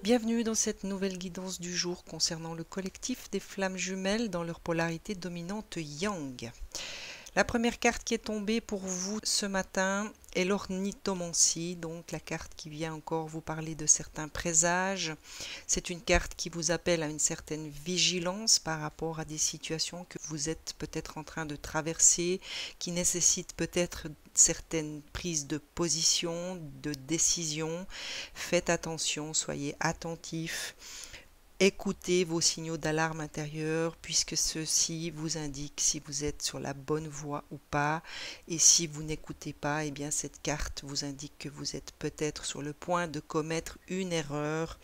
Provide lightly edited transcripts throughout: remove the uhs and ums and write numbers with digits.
Bienvenue dans cette nouvelle guidance du jour concernant le collectif des flammes jumelles dans leur polarité dominante Yang. La première carte qui est tombée pour vous ce matin est l'ornithomancie, donc la carte qui vient encore vous parler de certains présages. C'est une carte qui vous appelle à une certaine vigilance par rapport à des situations que vous êtes peut-être en train de traverser, qui nécessitent peut-être certaines prises de position, de décision. Faites attention, soyez attentifs. Écoutez vos signaux d'alarme intérieure puisque ceux-ci vous indiquent si vous êtes sur la bonne voie ou pas. Et si vous n'écoutez pas, eh bien cette carte vous indique que vous êtes peut-être sur le point de commettre une erreur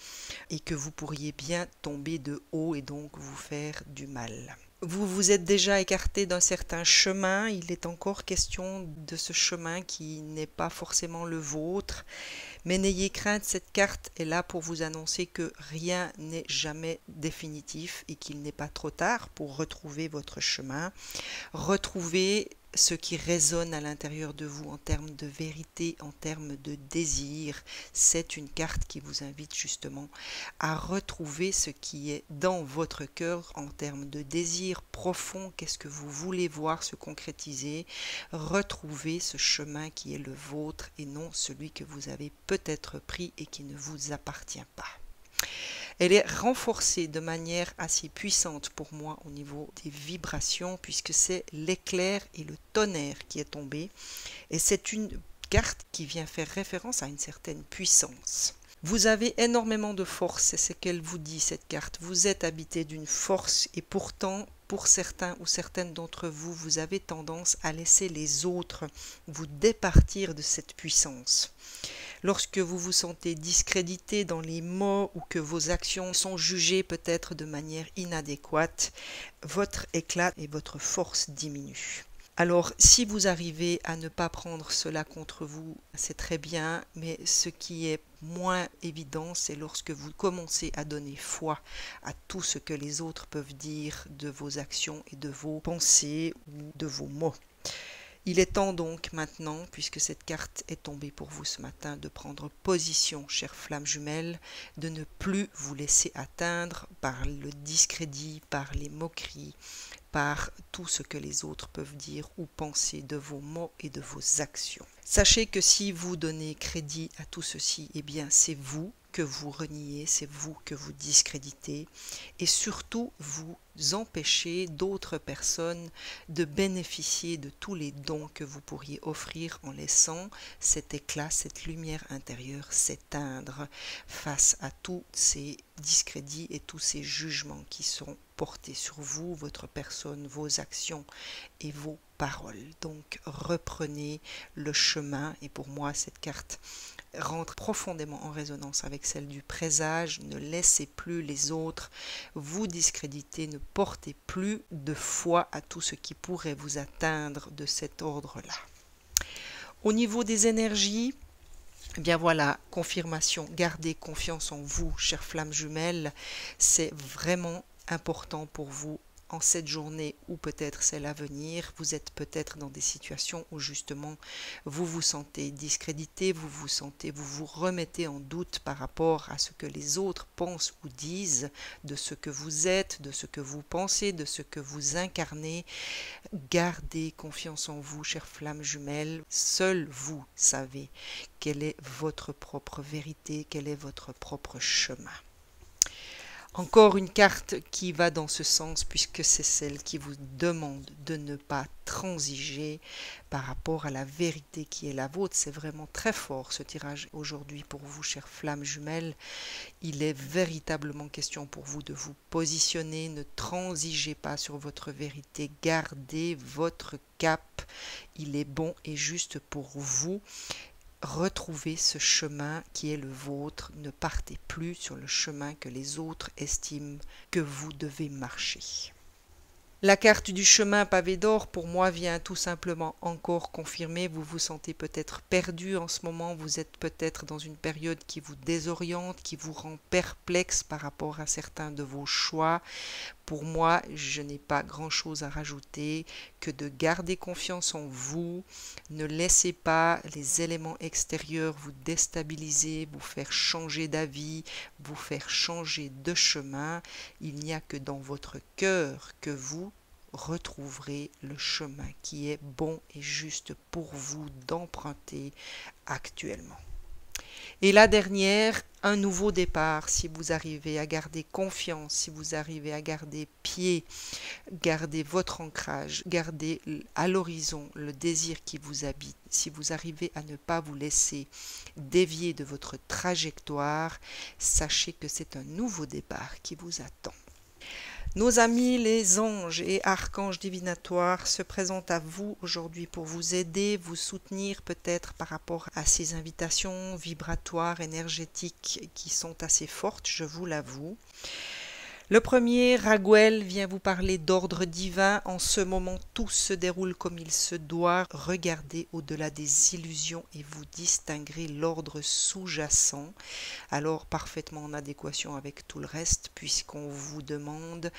et que vous pourriez bien tomber de haut et donc vous faire du mal. Vous vous êtes déjà écarté d'un certain chemin, il est encore question de ce chemin qui n'est pas forcément le vôtre. Mais n'ayez crainte, cette carte est là pour vous annoncer que rien n'est jamais définitif et qu'il n'est pas trop tard pour retrouver votre chemin, retrouver ce qui résonne à l'intérieur de vous en termes de vérité, en termes de désir. C'est une carte qui vous invite justement à retrouver ce qui est dans votre cœur en termes de désir profond. Qu'est-ce que vous voulez voir se concrétiser? Retrouver ce chemin qui est le vôtre et non celui que vous avez peut-être pris et qui ne vous appartient pas. Elle est renforcée de manière assez puissante pour moi au niveau des vibrations puisque c'est l'éclair et le tonnerre qui est tombé et c'est une carte qui vient faire référence à une certaine puissance. Vous avez énormément de force, c'est ce qu'elle vous dit cette carte. Vous êtes habité d'une force et pourtant pour certains ou certaines d'entre vous, vous avez tendance à laisser les autres vous départir de cette puissance. Lorsque vous vous sentez discrédité dans les mots ou que vos actions sont jugées peut-être de manière inadéquate, votre éclat et votre force diminuent. Alors, si vous arrivez à ne pas prendre cela contre vous, c'est très bien, mais ce qui est moins évident, c'est lorsque vous commencez à donner foi à tout ce que les autres peuvent dire de vos actions et de vos pensées ou de vos mots. Il est temps donc maintenant, puisque cette carte est tombée pour vous ce matin, de prendre position, chères flammes jumelles, de ne plus vous laisser atteindre par le discrédit, par les moqueries, par tout ce que les autres peuvent dire ou penser de vos mots et de vos actions. Sachez que si vous donnez crédit à tout ceci, eh bien c'est vous que vous reniez, c'est vous que vous discréditez et surtout vous empêchez d'autres personnes de bénéficier de tous les dons que vous pourriez offrir en laissant cet éclat, cette lumière intérieure s'éteindre face à tous ces discrédits et tous ces jugements qui sont portés sur vous, votre personne, vos actions et vos paroles. Donc reprenez le chemin et pour moi cette carte rentre profondément en résonance avec celle du présage. Ne laissez plus les autres vous discréditer, ne portez plus de foi à tout ce qui pourrait vous atteindre de cet ordre-là. Au niveau des énergies, eh bien voilà, confirmation, gardez confiance en vous, chères flammes jumelles, c'est vraiment important pour vous en cette journée ou peut-être celle à venir. Vous êtes peut-être dans des situations où justement vous vous sentez discrédité, vous vous remettez en doute par rapport à ce que les autres pensent ou disent de ce que vous êtes, de ce que vous pensez, de ce que vous incarnez. Gardez confiance en vous, chères flammes jumelles. Seul vous savez quelle est votre propre vérité, quel est votre propre chemin. Encore une carte qui va dans ce sens puisque c'est celle qui vous demande de ne pas transiger par rapport à la vérité qui est la vôtre. C'est vraiment très fort ce tirage aujourd'hui pour vous, chères flammes jumelles. Il est véritablement question pour vous de vous positionner. Ne transigez pas sur votre vérité. Gardez votre cap. Il est bon et juste pour vous. Retrouvez ce chemin qui est le vôtre, ne partez plus sur le chemin que les autres estiment que vous devez marcher. La carte du chemin pavé d'or, pour moi, vient tout simplement encore confirmer. Vous vous sentez peut-être perdu en ce moment. Vous êtes peut-être dans une période qui vous désoriente, qui vous rend perplexe par rapport à certains de vos choix. Pour moi, je n'ai pas grand-chose à rajouter que de garder confiance en vous. Ne laissez pas les éléments extérieurs vous déstabiliser, vous faire changer d'avis, vous faire changer de chemin. Il n'y a que dans votre cœur que vous retrouverez le chemin qui est bon et juste pour vous d'emprunter actuellement. Et la dernière, un nouveau départ. Si vous arrivez à garder confiance, si vous arrivez à garder pied, garder votre ancrage, garder à l'horizon le désir qui vous habite, si vous arrivez à ne pas vous laisser dévier de votre trajectoire, sachez que c'est un nouveau départ qui vous attend. Nos amis les anges et archanges divinatoires se présentent à vous aujourd'hui pour vous aider, vous soutenir peut-être par rapport à ces invitations vibratoires, énergétiques qui sont assez fortes, je vous l'avoue. Le premier, Raguel, vient vous parler d'ordre divin. En ce moment, tout se déroule comme il se doit. Regardez au-delà des illusions et vous distinguerez l'ordre sous-jacent. Alors, parfaitement en adéquation avec tout le reste, puisqu'on vous demande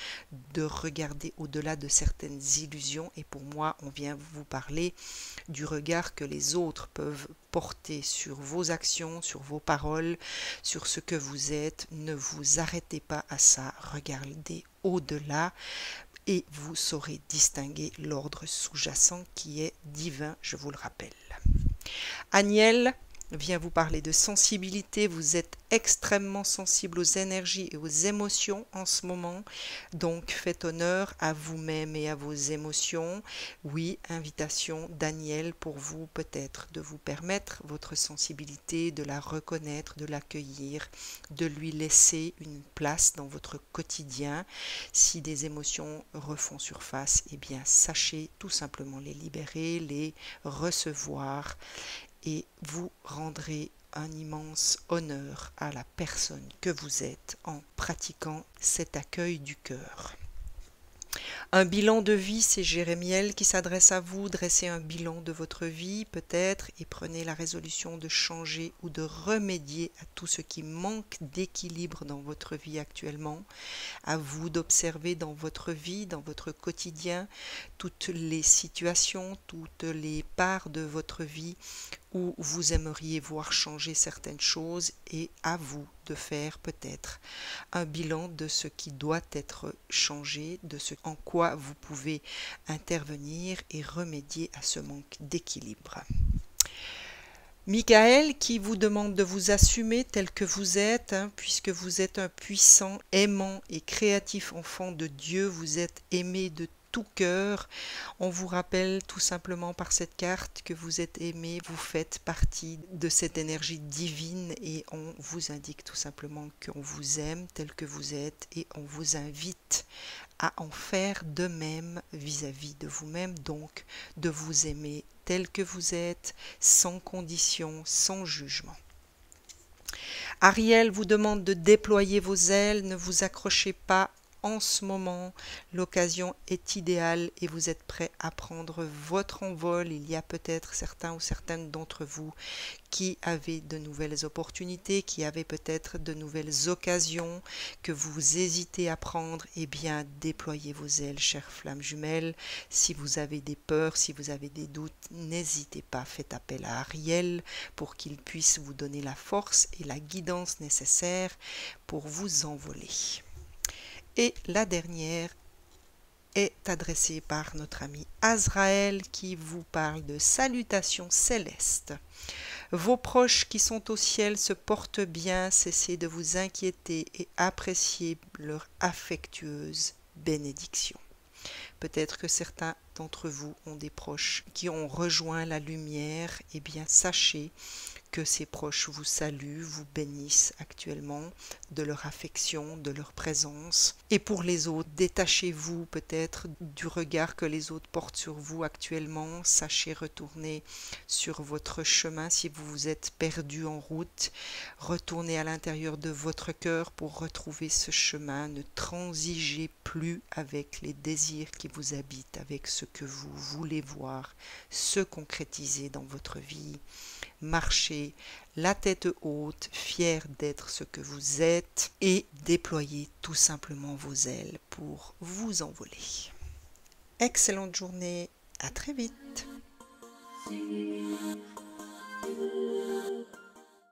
de regarder au-delà de certaines illusions. Et pour moi, on vient vous parler du regard que les autres peuvent porter sur vos actions, sur vos paroles, sur ce que vous êtes. Ne vous arrêtez pas à ça, regardez au-delà et vous saurez distinguer l'ordre sous-jacent qui est divin, je vous le rappelle. Aniel vient vous parler de sensibilité, vous êtes extrêmement sensible aux énergies et aux émotions en ce moment, donc faites honneur à vous-même et à vos émotions. Oui, invitation d'Aniel pour vous peut-être de vous permettre votre sensibilité, de la reconnaître, de l'accueillir, de lui laisser une place dans votre quotidien. Si des émotions refont surface, eh bien sachez tout simplement les libérer, les recevoir et vous rendrez un immense honneur à la personne que vous êtes en pratiquant cet accueil du cœur. Un bilan de vie, c'est Jérémiel qui s'adresse à vous. Dressez un bilan de votre vie peut-être et prenez la résolution de changer ou de remédier à tout ce qui manque d'équilibre dans votre vie actuellement. À vous d'observer dans votre vie, dans votre quotidien, toutes les situations, toutes les parts de votre vie où vous aimeriez voir changer certaines choses et à vous de faire peut-être un bilan de ce qui doit être changé, de ce en quoi vous pouvez intervenir et remédier à ce manque d'équilibre. Michael qui vous demande de vous assumer tel que vous êtes, puisque vous êtes un puissant, aimant et créatif enfant de Dieu, vous êtes aimé de tout cœur. On vous rappelle tout simplement par cette carte que vous êtes aimé, vous faites partie de cette énergie divine et on vous indique tout simplement qu'on vous aime tel que vous êtes et on vous invite à en faire de même vis-à-vis de vous-même, donc de vous aimer tel que vous êtes, sans condition, sans jugement. Ariel vous demande de déployer vos ailes, ne vous accrochez pas en ce moment, l'occasion est idéale et vous êtes prêt à prendre votre envol. Il y a peut-être certains ou certaines d'entre vous qui avaient de nouvelles opportunités, qui avaient peut-être de nouvelles occasions que vous hésitez à prendre. Eh bien, déployez vos ailes, chères flammes jumelles. Si vous avez des peurs, si vous avez des doutes, n'hésitez pas, faites appel à Ariel pour qu'il puisse vous donner la force et la guidance nécessaires pour vous envoler. Et la dernière est adressée par notre ami Azraël qui vous parle de salutations célestes. Vos proches qui sont au ciel se portent bien, cessez de vous inquiéter et appréciez leur affectueuse bénédiction. Peut-être que certains d'entre vous ont des proches qui ont rejoint la lumière, eh bien sachez que ces proches vous saluent, vous bénissent actuellement de leur affection, de leur présence. Et pour les autres, détachez-vous peut-être du regard que les autres portent sur vous actuellement. Sachez retourner sur votre chemin si vous vous êtes perdu en route. Retournez à l'intérieur de votre cœur pour retrouver ce chemin. Ne transigez plus avec les désirs qui vous habitent, avec ce que vous voulez voir se concrétiser dans votre vie. marcher la tête haute, fier d'être ce que vous êtes et déployer tout simplement vos ailes pour vous envoler. Excellente journée, à très vite.